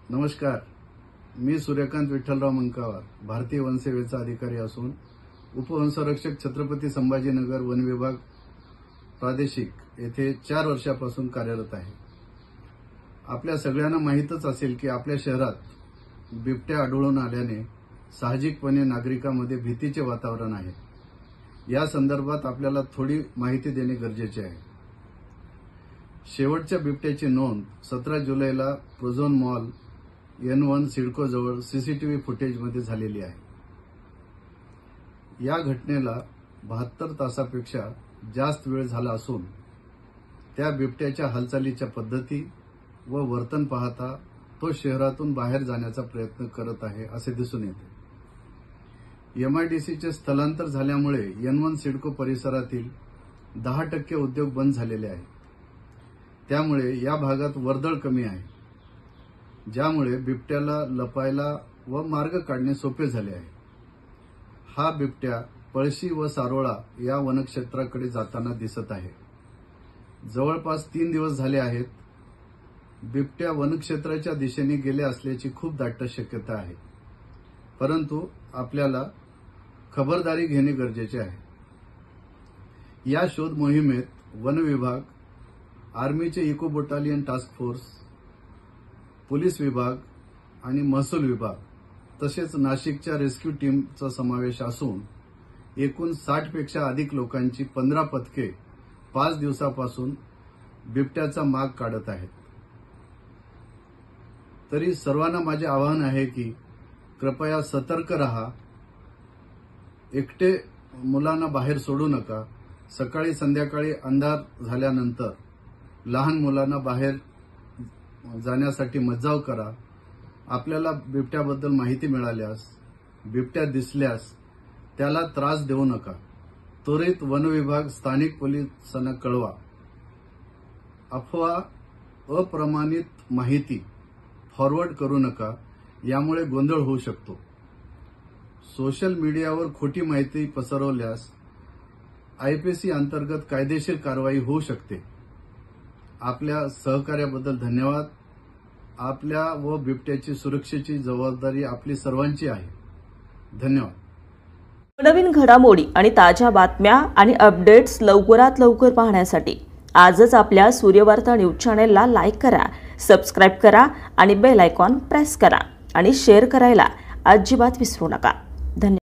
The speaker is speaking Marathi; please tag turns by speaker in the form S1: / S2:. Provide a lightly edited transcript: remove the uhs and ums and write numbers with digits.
S1: नमस्कार, मी सूर्यकांत विठ्ठलराव मंकावार, भारतीय वनसेवेचा अधिकारी असून उपवनसंरक्षक छत्रपती संभाजीनगर वन विभाग प्रादेशिक येथे 4 वर्षापासून कार्यरत आहे। आपल्या सगळ्यांना माहीतच असेल की आपल्या शहरात बिबट्या आढळून आल्याने साहजिकपणे नागरिकांमध्ये भीतीचे वातावरण आहे। या संदर्भात आपल्याला थोडी माहिती देणे गरजेचे आहे। शेवटच्या बिबट्याची नोंद 17 जुलैला प्रोझोन मॉल N1 सिडको जवळ सीसीटीव्ही फुटेजमध्ये झालेली आहे। या घटनेला 72 तासापेक्षा जास्त वेळ झाला असून त्या बिबट्याच्या हालचालीच्या पद्धती व वर्तन पाहता तो शहरातून बाहेर जाण्याचा प्रयत्न करत आहे असे दिसून येते। MIDCचे स्थलांतर झाल्यामुळे N1 सिडको परिसरातील 10% उद्योग बंद झालेले आहेत। त्यामुळे या भागात वर्दळ कमी आहे, ज्यामुळे बिबट्याला लपायला व मार्ग काढणे सोपे झाले आहे। हा बिबट्या पळशी व सारोळा या वनक्षेत्राकडे जाताना दिसत आहे। जवळपास 3 दिवस झाले आहेत बिबट्या वनक्षेत्राच्या दिशेने गेले असल्याची खूप दाट शक्यता आहे, परंतु आपल्याला खबरदारी घेणे गरजेचे आहे। या शोध मोहिमेत वन विभाग, आर्मीचे eco battalion task force, police विभाग आणि महसूल विभाग तसेच नाशिकच्या रेस्क्यू टीमचा समावेश असून एकूण 60 पेक्षा अधिक लोकांची 15 पथके 5 दिवसापासून बिबट्याचा माग काढत आहेत। तरी सर्वांना माझे आवाहन आहे की कृपया सतर्क रहा, एकटे मुलांना बाहेर सोडू नका। सकाळी संध्याकाळी अंधार झाल्यानंतर लहान मुलांना बाहेर जाण्यासाठी मज्जाव करा। आपल्याला बिबट्याबद्दल माहिती मिळाल्यास, बिबट्या दिसल्यास त्याला त्रास देऊ नका। त्वरित वन विभाग, स्थानिक पोलिसांना कळवा। अफवा, अप्रमाणित माहिती फॉरवर्ड करू नका, यामुळे गोंधळ होऊ शकतो। सोशल मीडियावर खोटी माहिती पसरवल्यास IPC अंतर्गत कायदेशीर कारवाई होऊ शकते। आपल्या सहकार्याबद्दल धन्यवाद। आपल्या व बिबट्याची सुरक्षेची जबाबदारी आपली सर्वांची आहे। धन्यवाद।
S2: नवीन घडामोडी आणि ताज्या बातम्या आणि अपडेट्स लवकरात लवकर पाहण्यासाठी आजच आपल्या सूर्यवार्ता न्यूज चॅनेलला लाईक करा, सबस्क्राईब करा आणि बेल आयकॉन प्रेस करा आणि शेअर करायला अजिबात विसरू नका। धन्यवाद।